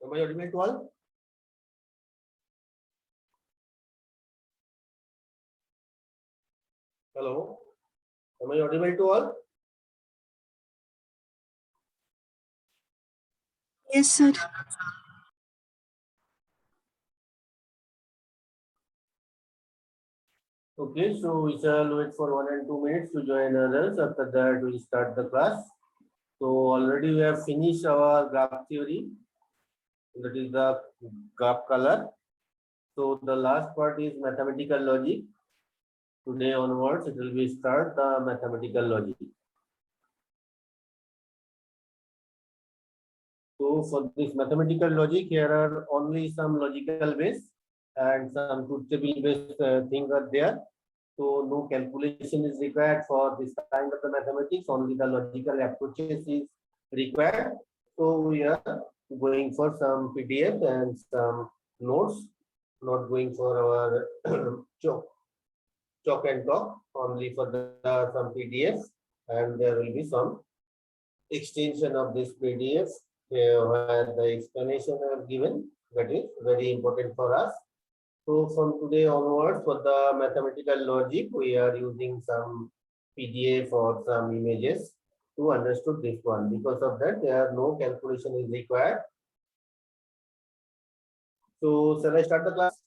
Am I audible to all? Hello. Am I audible to all? Yes, sir. Okay, so we shall wait for 1 and 2 minutes to join others. After that, we start the class. So already we have finished our graph theory. That is the graph color. So the last part is mathematical logic. Today onwards, it will be start the mathematical logic. So for this mathematical logic, here are only some logical base and some truth table based things are there. So no calculation is required for this kind of the mathematics. Only the logical approaches is required. So we are going for some PDF and some notes. Not going for our chalk and talk. Only for the some PDFs, and there will be some extension of this PDF where the explanation I have given. That is very important for us. So from today onwards, for the mathematical logic, we are using some PDF or some images to understood this one. Because of that, there are no calculation is required. So shall I start the class?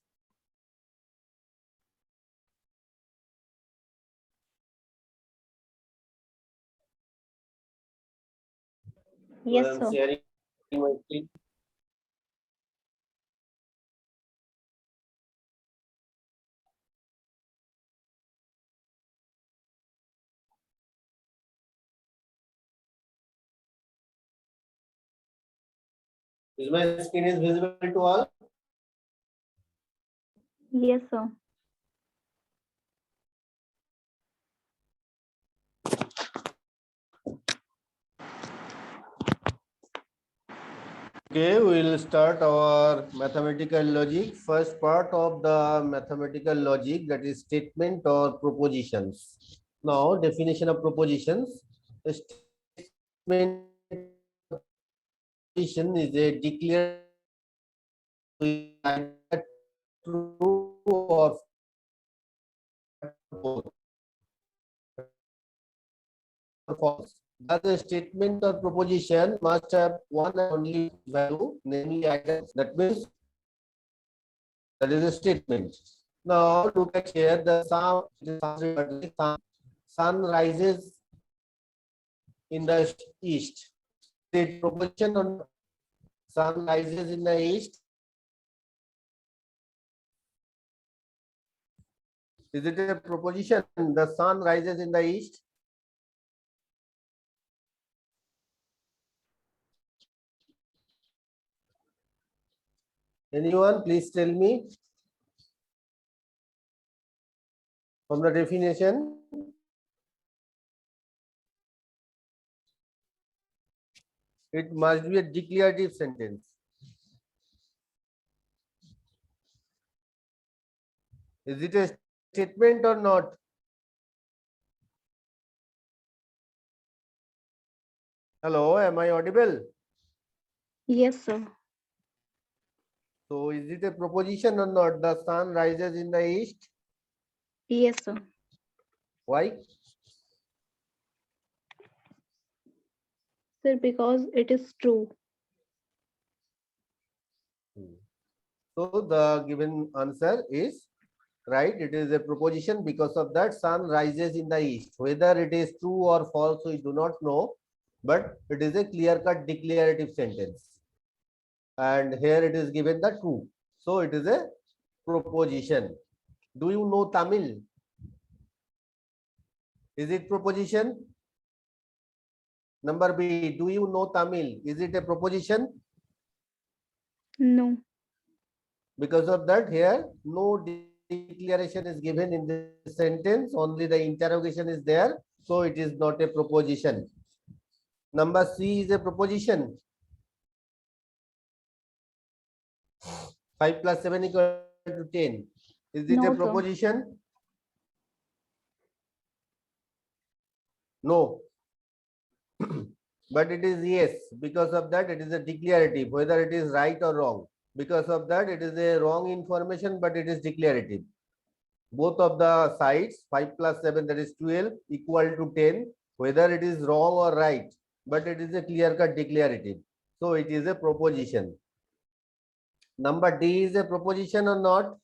Yes, I am sir. sharing my screen. Is my screen is visible to all? Yes, sir. Okay, we will start our mathematical logic. First part of the mathematical logic, that is statement or propositions. Now, definition of propositions. A statement proposition is a declared either true or false. The statement or proposition must have one and only value, namely either. That means that is a statement. Now look at here. The sun rises in the east. The proposition on sun rises in the east. Is it a proposition? The sun rises in the east. Anyone, please tell me from the definition. It must be a declarative sentence. Is it a statement or not? Hello, am I audible? Yes, sir. So is it a proposition or not? The sun rises in the east. Yes, sir. Why? Sir, because it is true. So the given answer is right. It is a proposition. Because of that, sun rises in the east. Whether it is true or false, we do not know, but it is a clear-cut declarative sentence. And here it is given the true. So it is a proposition. Do you know Tamil? Is it proposition? Number B, do you know Tamil? Is it a proposition? No. Because of that, here no declaration is given in this sentence, only the interrogation is there, so it is not a proposition. Number C is a proposition. 5 plus 7 equal to 10. Is it No, a sir. proposition? No. but it is yes. Because of that, it is a declarative, whether it is right or wrong. Because of that, it is a wrong information, but it is declarative. Both of the sides, 5 plus 7, that is 12, equal to 10, whether it is wrong or right, but it is a clear-cut declarative. So it is a proposition. Number D is a proposition or not?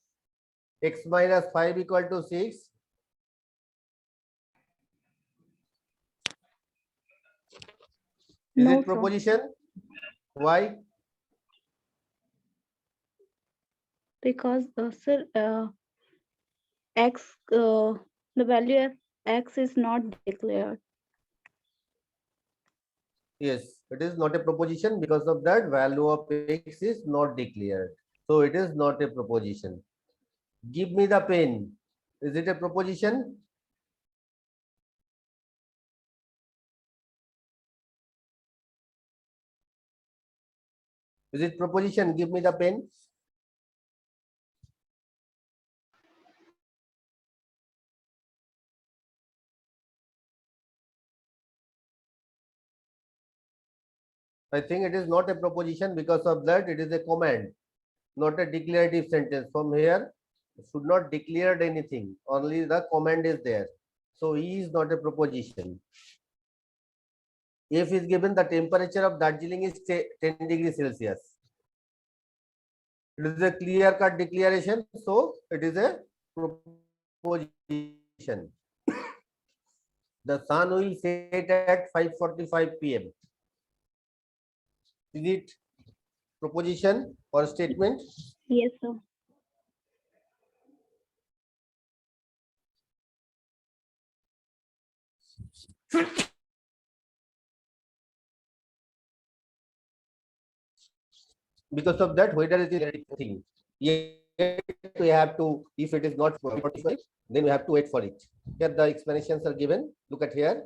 X minus 5 equal to 6. Is No, it sir. proposition? Why? Because, sir, x, the value of x is not declared. Yes, it is not a proposition. Because of that, value of X is not declared. So it is not a proposition. Give me the pen. Is it a proposition? Is it proposition? Give me the pen. I think it is not a proposition. Because of that, it is a command, not a declarative sentence. From here, should not declare anything. Only the command is there. So E is not a proposition. If is given, the temperature of Darjeeling is 10 degrees Celsius. It is a clear-cut declaration. So it is a proposition. The sun will set at 5:45 p.m. Is it proposition or statement? Yes, sir. Because of that, whether it is anything, yet we have to, if it is not 45, then we have to wait for it. Here the explanations are given. Look at here.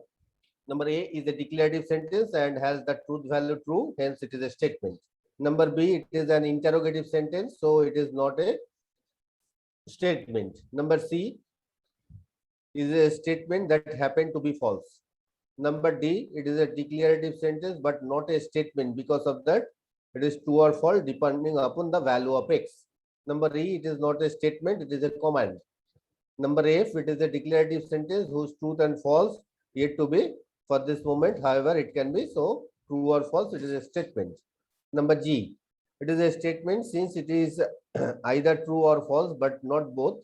Number A is a declarative sentence and has the truth value true, hence it is a statement. Number B, it is an interrogative sentence, so it is not a statement. Number C is a statement that happened to be false. Number D, it is a declarative sentence but not a statement. Because of that, it is true or false depending upon the value of X. Number E, it is not a statement, it is a command. Number F, it is a declarative sentence whose truth and false yet to be for this moment. However, it can be so true or false, it is a statement. Number G, it is a statement since it is either true or false but not both.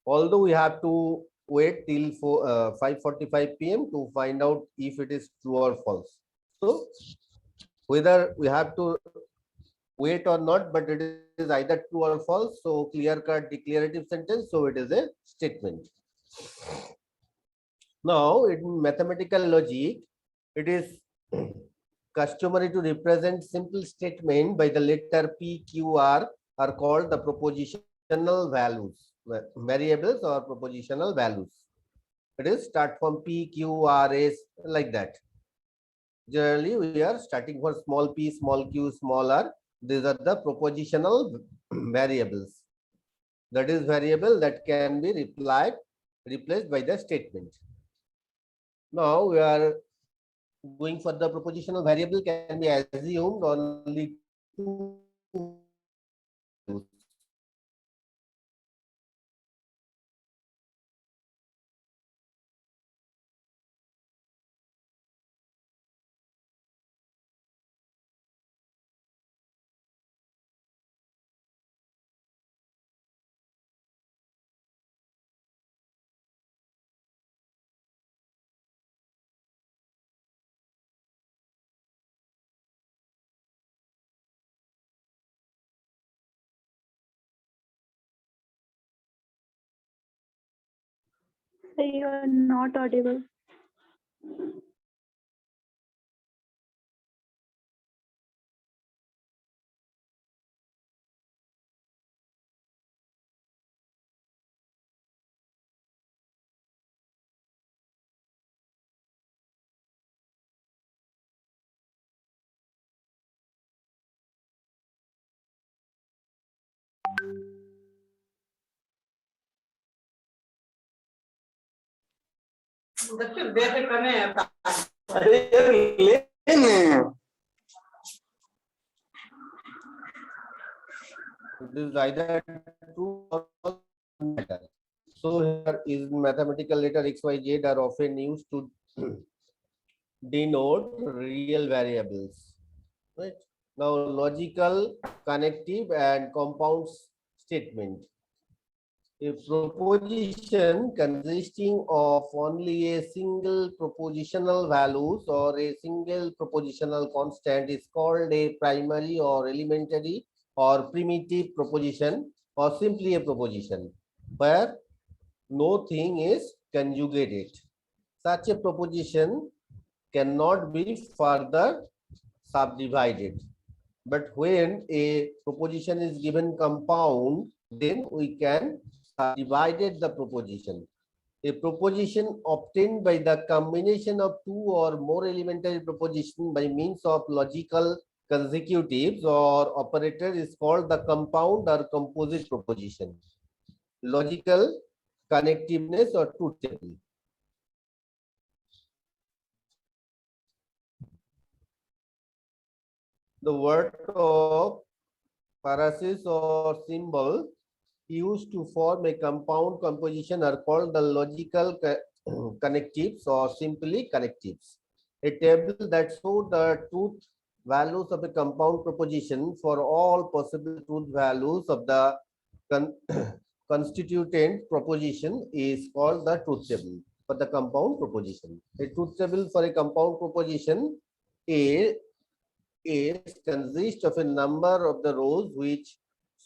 Although we have to wait till 5:45 p.m. to find out if it is true or false. So whether we have to wait or not, but it is either true or false. So clear-cut declarative sentence. So it is a statement. Now in mathematical logic, it is customary to represent simple statement by the letter P, Q, R are called the propositional values, variables or propositional values. It is start from P, Q, R, S like that. Generally, we are starting for small p, small q, small r. These are the propositional variables. That is variable that can be replaced by the statement. Now we are going for the propositional variable can be assumed only two. Sir, you are not audible. अरे यार लेने it is either true or matter. So here is mathematical letter x, y, z are often used to denote real variables. Right. Now logical, connective, and compound statement. A proposition consisting of only a single propositional values or a single propositional constant is called a primary or elementary or primitive proposition, or simply a proposition where no thing is conjugated. Such a proposition cannot be further subdivided. But when a proposition is given compound, then we can subdivide the proposition. A proposition obtained by the combination of two or more elementary propositions by means of logical consecutives or operator is called the compound or composite proposition. Logical connectiveness or truth table. The word of parasis or symbol used to form a compound composition are called the logical connectives or simply connectives. A table that shows the truth values of a compound proposition for all possible truth values of the constituent proposition is called the truth table for the compound proposition. A truth table for a compound proposition is consists of a number of the rows which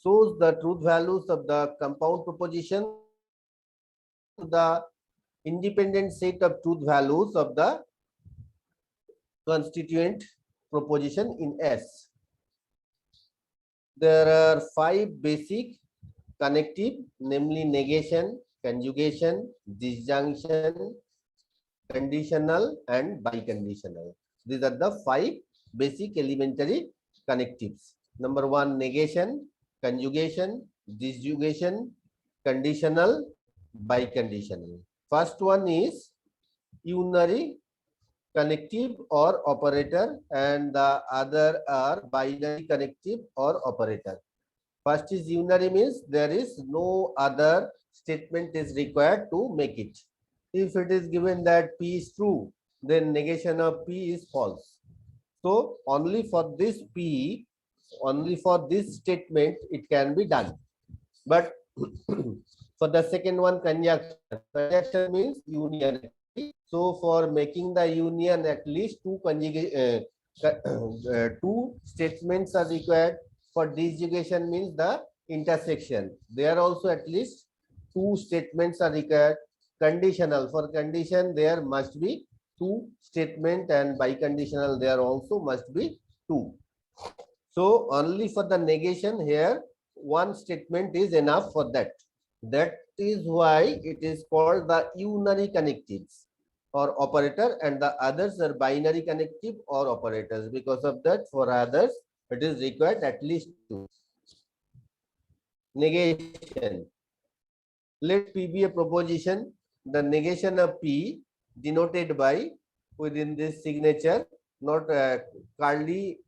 shows the truth values of the compound proposition, the independent set of truth values of the constituent proposition in S. There are 5 basic connective, namely negation, conjugation, disjunction, conditional, and biconditional. These are the 5 basic elementary connectives. Number 1, negation, conjugation, disjunction, conditional, biconditional. First one is unary connective or operator, and the other are binary connective or operator. First is unary, means there is no other statement is required to make it. If it is given that P is true, then negation of P is false. So only for this P, only for this statement, it can be done. But for the second one, conjunction means union. So for making the union, at least two statements are required. For disjunction means the intersection. There also at least 2 statements are required. Conditional, for condition there must be 2 statement, and biconditional there also must be 2. So only for the negation here, 1 statement is enough for that. That is why it is called the unary connectives or operator, and the others are binary connective or operators. Because of that, for others, it is required at least 2. Negation. Let P be a proposition. The negation of P denoted by, within this signature, not curly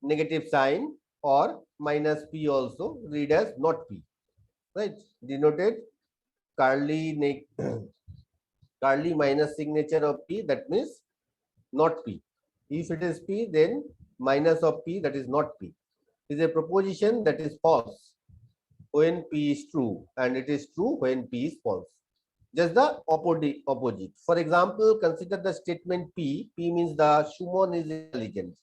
negative sign or minus P also, read as not P, right? Denoted curly curly minus signature of P, that means not P. If it is P, then minus of P, that is not P. Is a proposition that is false when P is true, and it is true when P is false. Just the opposite. For example, consider the statement P. P means the Schumann is intelligent.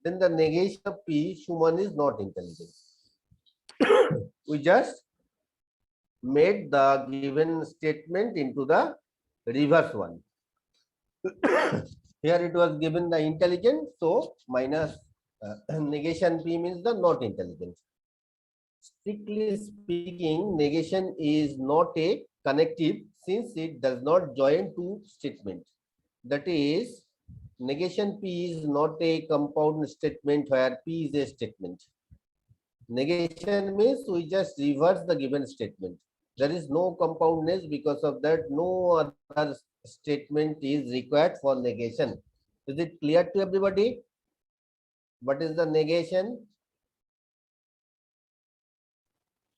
Then the negation of P, Schumann is not intelligent. We just made the given statement into the reverse one. Here it was given the intelligent, so minus negation P means the not intelligent. Strictly speaking, negation is not a connective since it does not join two statements. That is, negation P is not a compound statement where P is a statement. Negation means we just reverse the given statement. There is no compoundness, because of that no other statement is required for negation. Is it clear to everybody? What is the negation?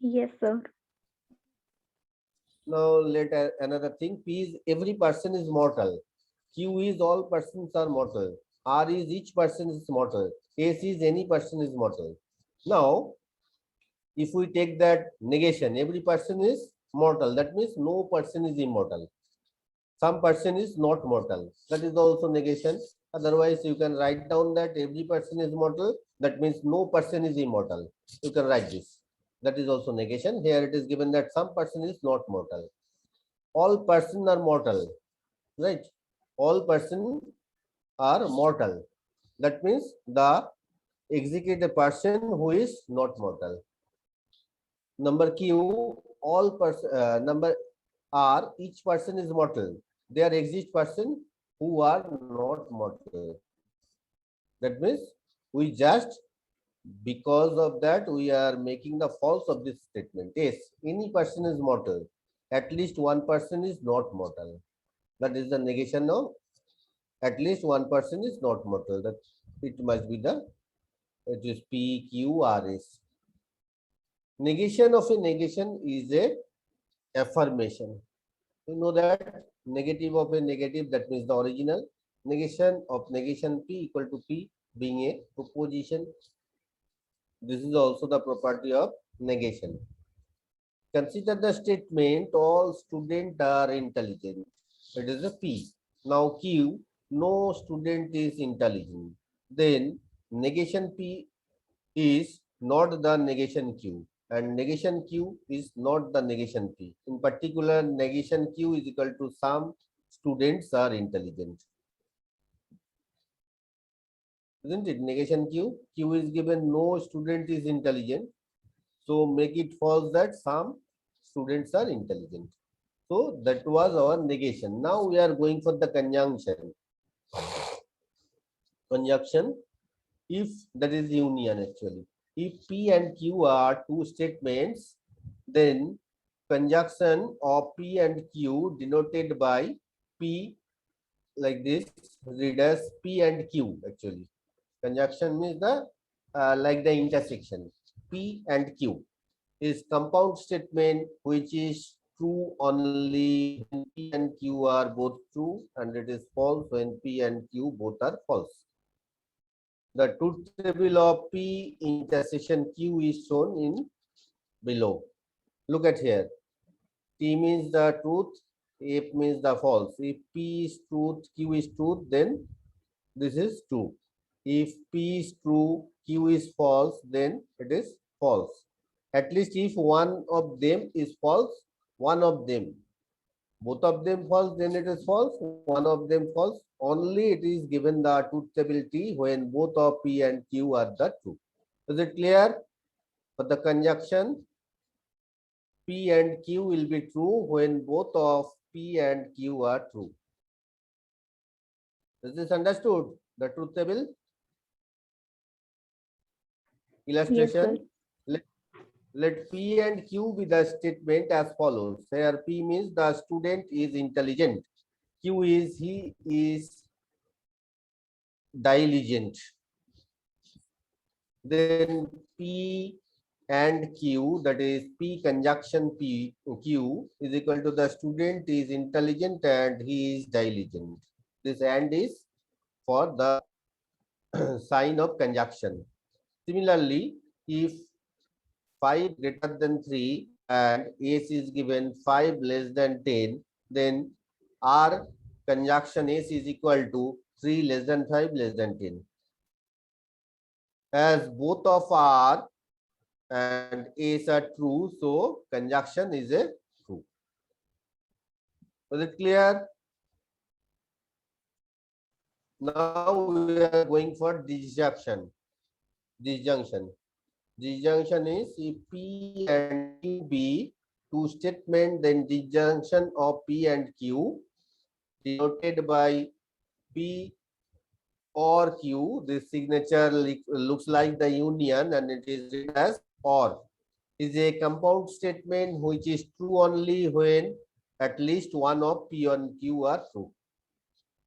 Yes, sir. Now let another thing. P is every person is mortal. Q is all persons are mortal. R is each person is mortal. S is any person is mortal. Now, if we take that negation, every person is mortal. That means no person is immortal. Some person is not mortal. That is also negation. Otherwise, you can write down that every person is mortal. That means no person is immortal. You can write this. That is also negation. Here it is given that some person is not mortal. All persons are mortal, right? All persons are mortal. That means the executed person who is not mortal. Number Q, all person, number R, each person is mortal. There exist person who are not mortal. That means we just, because of that, we are making the false of this statement. Yes, any person is mortal. At least one person is not mortal. That is the negation of at least one person is not mortal. That it must be the, it is P, Q, R, S. Negation of a negation is a affirmation. You know that negative of a negative, that means the original. Negation of negation P equal to P being a proposition. This is also the property of negation. Consider the statement all students are intelligent. It is a P. Now Q, no student is intelligent. Then negation P is not the negation Q, and negation Q is not the negation P. In particular, negation Q is equal to some students are intelligent. Isn't it? Negation Q. Q is given no student is intelligent. So make it false that some students are intelligent. So that was our negation. Now we are going for the conjunction. Conjunction, if that is union actually. If P and Q are two statements, then conjunction of P and Q denoted by P like this, read as P and Q actually. Conjunction means the like the intersection. P and Q is compound statement which is true only when P and Q are both true, and it is false when P and Q both are false. The truth table of P intersection Q is shown in below. Look at here. T means the truth, F means the false. If P is truth, Q is truth, then this is true. If P is true, Q is false, then it is false. At least if one of them is false, one of them, both of them false, then it is false. One of them false. Only it is given the truth table T when both of P and Q are the true. Is it clear? For the conjunction, P and Q will be true when both of P and Q are true. Is this understood? The truth table? Illustration. Yes, Let P and Q be the statement as follows. Here P means the student is intelligent. Q is he is diligent. Then P and Q, that is P conjunction P Q is equal to the student is intelligent and he is diligent. This and is for the sign of conjunction. Similarly, if 5 greater than 3 and S is given 5 less than 10, then R conjunction S is equal to 3 less than 5 less than 10. As both of R and A's are true, so conjunction is a true. Was it clear? Now we are going for disjunction. Disjunction. Disjunction is if P and Q be two statement, then disjunction of P and Q denoted by P or Q. This signature looks like the union and it is written as or. is a compound statement which is true only when at least one of P and Q are true.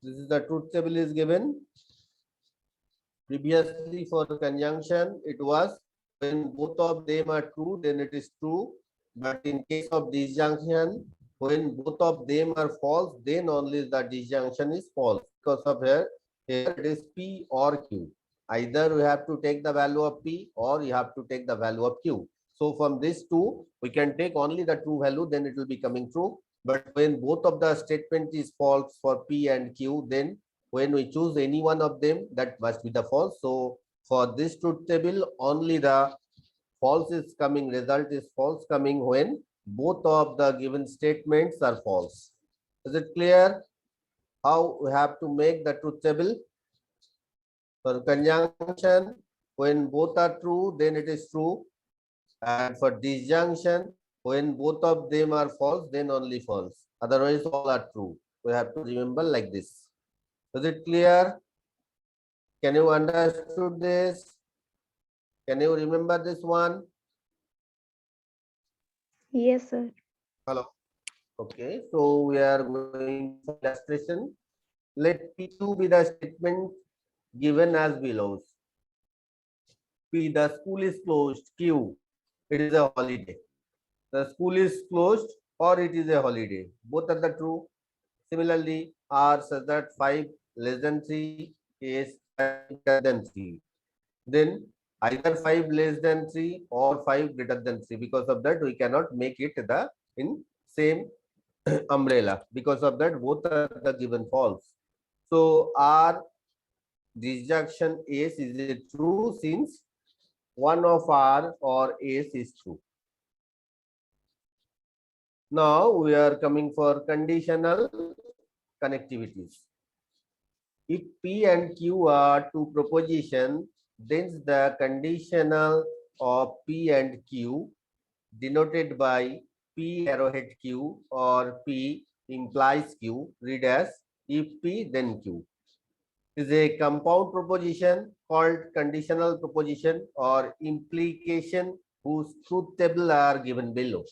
This is the truth table is given. Previously for conjunction, it was when both of them are true, then it is true. But in case of disjunction, when both of them are false, then only the disjunction is false. Because of here it is P or Q. Either we have to take the value of P or you have to take the value of Q. So from these two, we can take only the true value, then it will be coming true. But when both of the statement is false for P and Q, then when we choose any one of them, that must be the false. So for this truth table, only the false is coming, result is false coming when both of the given statements are false. Is it clear how we have to make the truth table? For conjunction, when both are true, then it is true. And for disjunction, when both of them are false, then only false. Otherwise, all are true. We have to remember like this. Is it clear? Can you understood this? Can you remember this one? Yes, sir. Hello. Okay, so we are going for illustration. Let P2 be the statement given as below. P, the school is closed. Q, it is a holiday. The school is closed or it is a holiday. Both are the true. Similarly, R says that 5 less than 3 is 5 greater than 3. Then either 5 less than 3 or 5 greater than 3. Because of that, we cannot make it the in same umbrella. Because of that, both are the given false. So our disjunction S is a true since one of R or S is true. Now we are coming for conditional connectivities. If P and Q are two propositions, then the conditional of P and Q denoted by P arrowhead Q or P implies Q, read as if P then Q, is a compound proposition called conditional proposition or implication whose truth table are given below.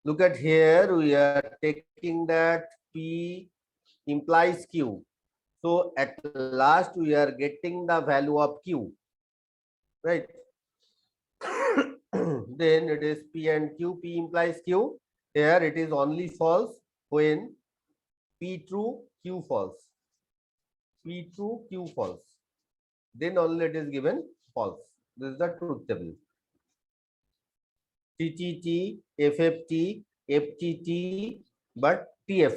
Look at here, we are taking that P implies Q. So at last we are getting the value of Q, right? Then it is P and Q, P implies Q. Here it is only false when P true, Q false. P true, Q false. Then only it is given false. This is the truth table. TTT, FFT, FTT, but TF.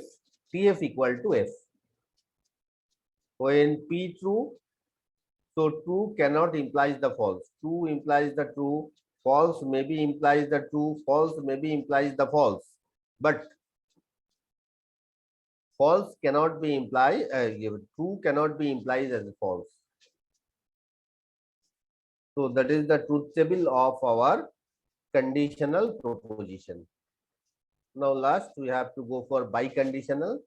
TF equal to F. When P true, so true cannot implies the false. True implies the true. False maybe implies the true. False maybe implies the false. But false cannot be implied. True cannot be implied as false. So that is the truth table of our conditional proposition. Now last we have to go for biconditional.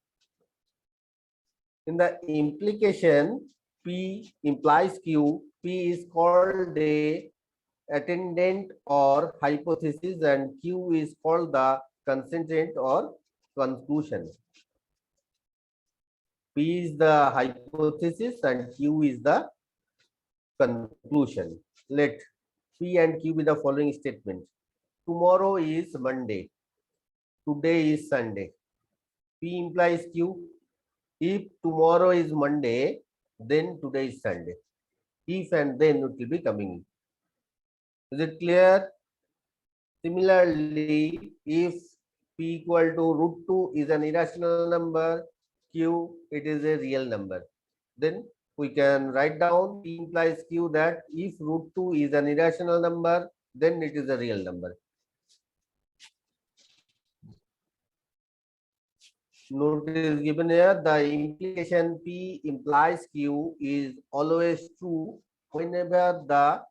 In the implication, P implies Q. P is called a attendant or hypothesis and Q is called the consistent or conclusion. P is the hypothesis and Q is the conclusion. Let P and Q be the following statement. Tomorrow is Monday. Today is Sunday. P implies Q. If tomorrow is Monday, then today is Sunday. If and then it will be coming. Is it clear? Similarly, if P equal to root 2 is an irrational number, Q it is a real number, then we can write down P implies Q that if root 2 is an irrational number, then it is a real number. Note is given here, the implication P implies Q is always true whenever the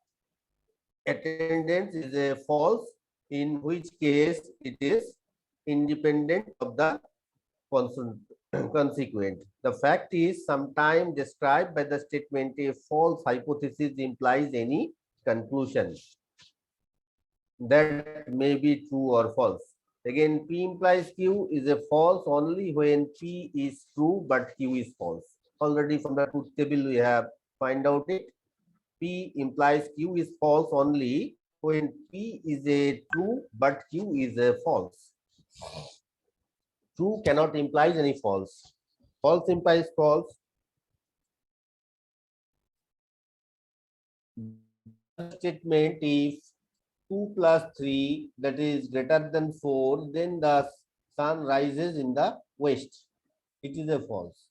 attendance is a false, in which case it is independent of the consequent. The fact is sometimes described by the statement a false hypothesis implies any conclusion that may be true or false. Again, P implies Q is a false only when P is true but Q is false. Already from the truth table we have find out it. P implies Q is false only when P is a true but Q is a false. True cannot imply any false. False implies false. Statement if 2 plus 3 that is greater than 4, then the sun rises in the west. It is a false.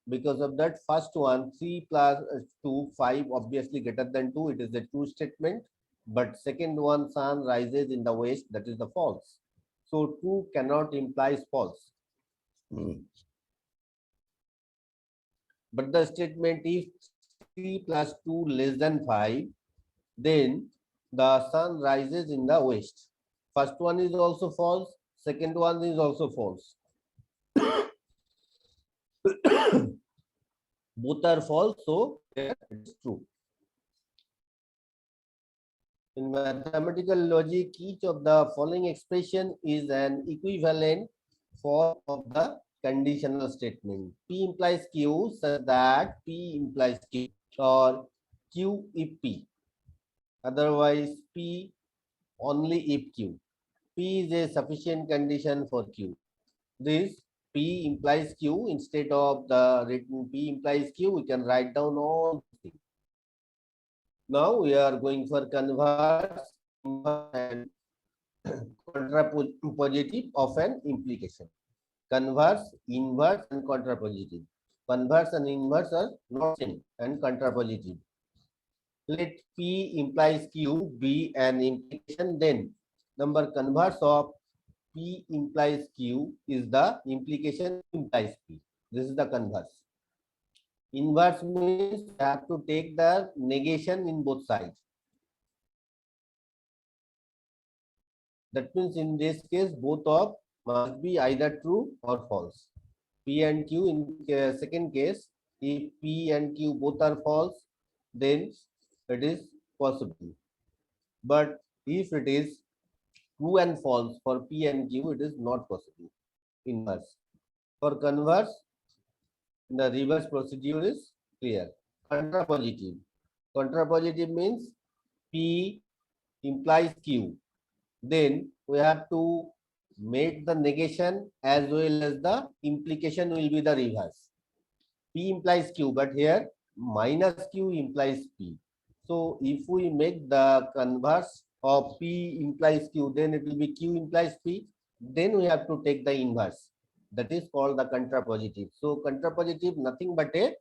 Because of that first one, 3 plus 2, 5 obviously greater than 2, it is a true statement. But second one, sun rises in the west, that is the false. So true cannot imply false. But the statement if 3 plus 2 less than 5, then the sun rises in the west. First one is also false, second one is also false. Both are false, so it is true. In mathematical logic, each of the following expression is an equivalent form of the conditional statement. P implies Q such that P implies Q or Q if P. Otherwise, P only if Q. P is a sufficient condition for Q. This P implies Q instead of the written P implies Q, we can write down all things. Now we are going for converse and contrapositive of an implication. Converse, inverse, and contrapositive. Converse and inverse are not same and contrapositive. Let P implies Q be an implication, then number converse of P implies Q is the implication implies P. This is the converse. Inverse means you have to take the negation in both sides. That means in this case, both of must be either true or false. P and Q in second case, if P and Q both are false, then it is possible. But if it is true and false for P and Q, it is not possible. Inverse. For converse, the reverse procedure is clear. Contrapositive. Contrapositive means P implies Q. Then we have to make the negation as well as the implication will be the reverse. P implies Q, but here minus Q implies P. So if we make the converse of P implies Q, then it will be Q implies P. Then we have to take the inverse. That is called the contrapositive. So contrapositive nothing but a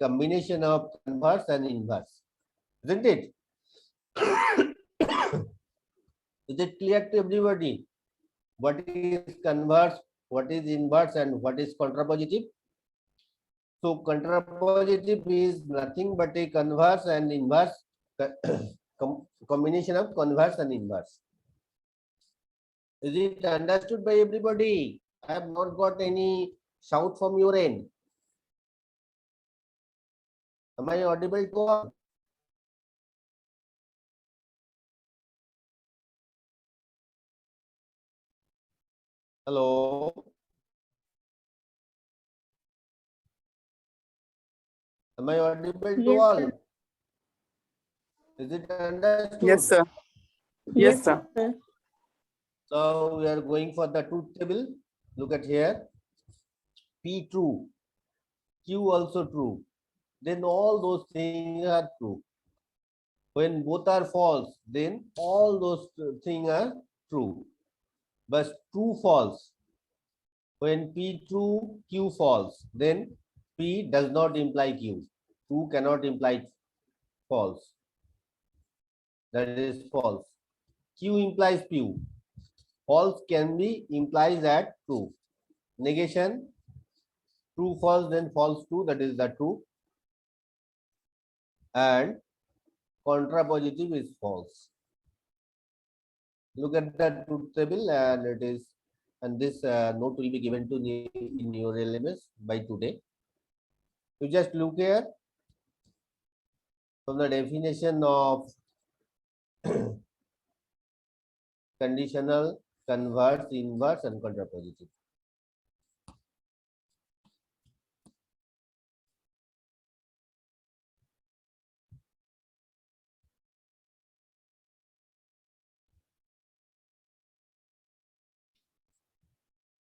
combination of converse and inverse. Isn't it? Is it clear to everybody? What is converse, what is inverse, and what is contrapositive? So contrapositive is nothing but a converse and inverse combination of converse and inverse. Is it understood by everybody? I have not got any shout from your end. Am I audible to all? Hello. Am I audible to Yes, all? sir. Is it understood? Yes, sir. Yes, sir. So we are going for the truth table. Look at here. P true, Q also true. Then all those things are true. When both are false, then all those things are true. But true false. When P true, Q false, then P does not imply Q. True cannot imply false. That is false. Q implies Q. False can be implies that true. Negation, true false, then false true, that is the true. And contrapositive is false. Look at the truth table and it is and this note will be given to you in your LMS by today. You just look here from the definition of conditional, converse, inverse, and contrapositive.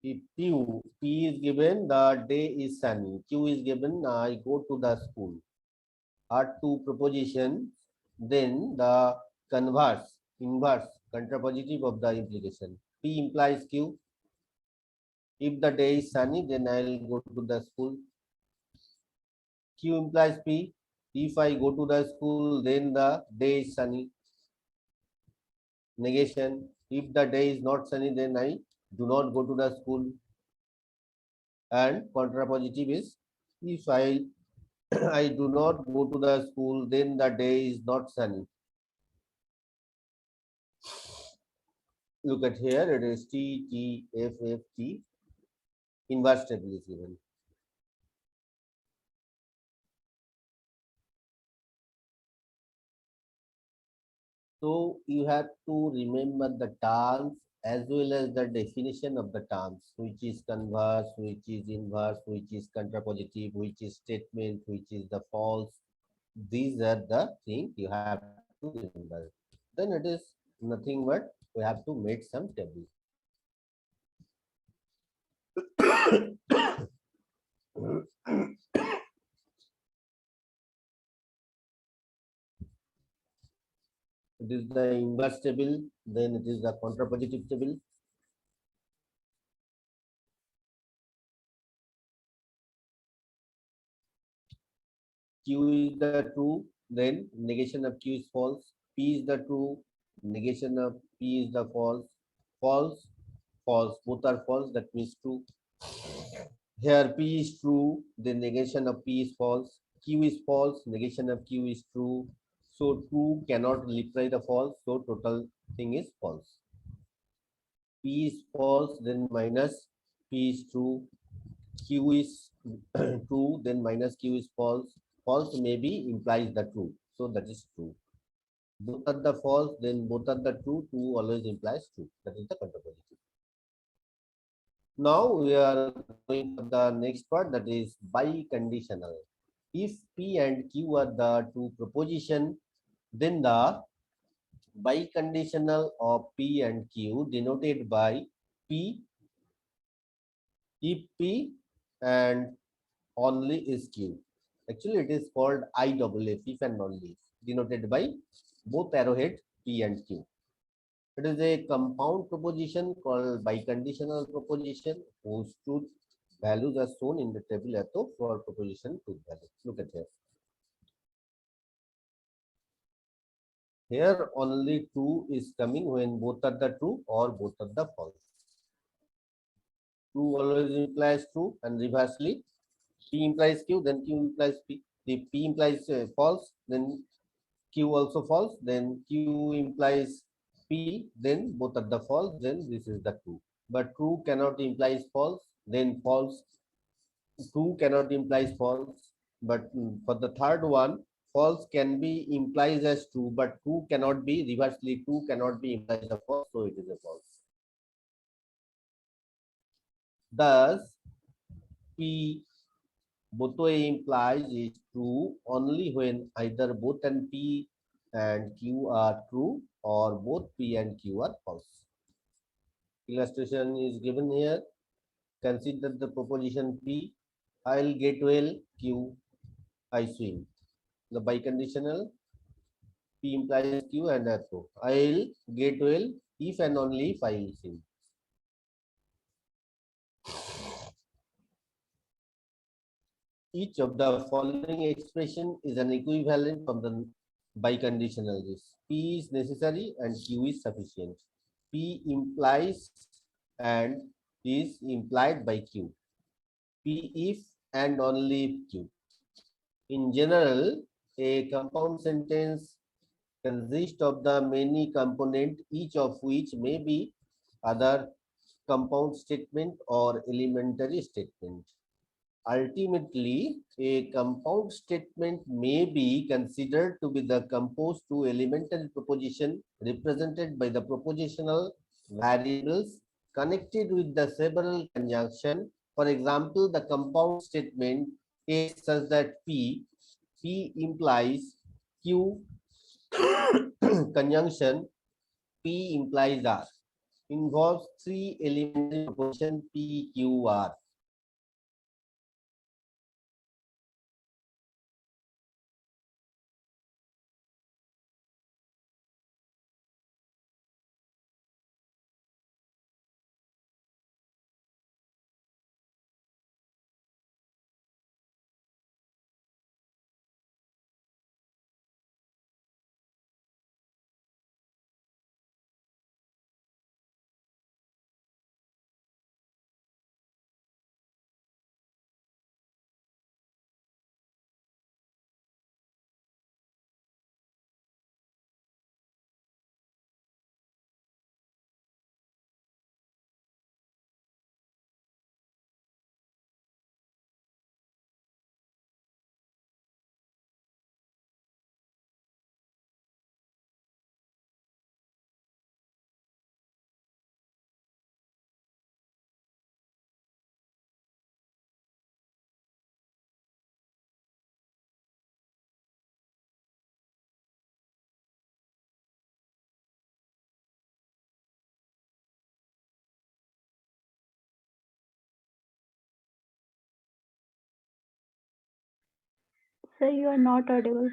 If P is given, the day is sunny. Q is given, I go to the school. Are two propositions, then the converse, inverse, contrapositive of the implication. P implies Q. If the day is sunny, then I will go to the school. Q implies P. If I go to the school, then the day is sunny. Negation. If the day is not sunny, then I do not go to the school. And contrapositive is if I I do not go to the school, then the day is not sunny. Look at here, it is T, T, F, F, T. Inverse table is given. So you have to remember the terms as well as the definition of the terms, which is converse, which is inverse, which is contrapositive, which is statement, which is the false. These are the things you have to remember. Then it is nothing but we have to make some table. It is the inverse table, then it is the contrapositive table. Q is the true, then negation of Q is false. P is the true, negation of P is the false. False, false, both are false, that means true. Here P is true, the negation of P is false. Q is false, negation of Q is true. So true cannot reply the false, so total thing is false. P is false, then minus P is true. Q is true, then minus Q is false. False maybe implies the true, so that is true. Both are the false, then both are the true. True always implies true. That is the contrapositive. Now we are going to the next part, that is biconditional. If P and Q are the two proposition, then the biconditional of P and Q denoted by P, if P and only is Q. Actually, it is called IFF, if and only, denoted by both arrowhead P and Q. It is a compound proposition called biconditional proposition whose truth values are shown in the table above for proposition truth value. Look at here. Here only true is coming when both are the true or both are the false. True always implies true, and reversely, P implies Q, then Q implies P. If P implies false, then Q also false, then Q implies P, then both are the false, then this is the true. But true cannot imply false, then false. True cannot imply false, but for the third one, false can be implies as true, but true cannot be, reversely true cannot be implies as false, so it is a false. Thus, P both way implies is true only when either both and P and Q are true or both P and Q are false. Illustration is given here. Consider the proposition P. I'll get well. Q. I swim. The biconditional P implies Q and therefore I'll get well if and only if I will swim. Each of the following expression is an equivalent from the biconditional list. P is necessary and Q is sufficient. P implies and is implied by Q. P if and only if Q. In general, a compound sentence consists of the many components, each of which may be either compound statement or elementary statement. Ultimately, a compound statement may be considered to be the composed to elementary proposition represented by the propositional variables connected with the several conjunction. For example, the compound statement is such that P implies Q conjunction P implies R involves three elementary proposition P, Q, R. Sir, you are not audible.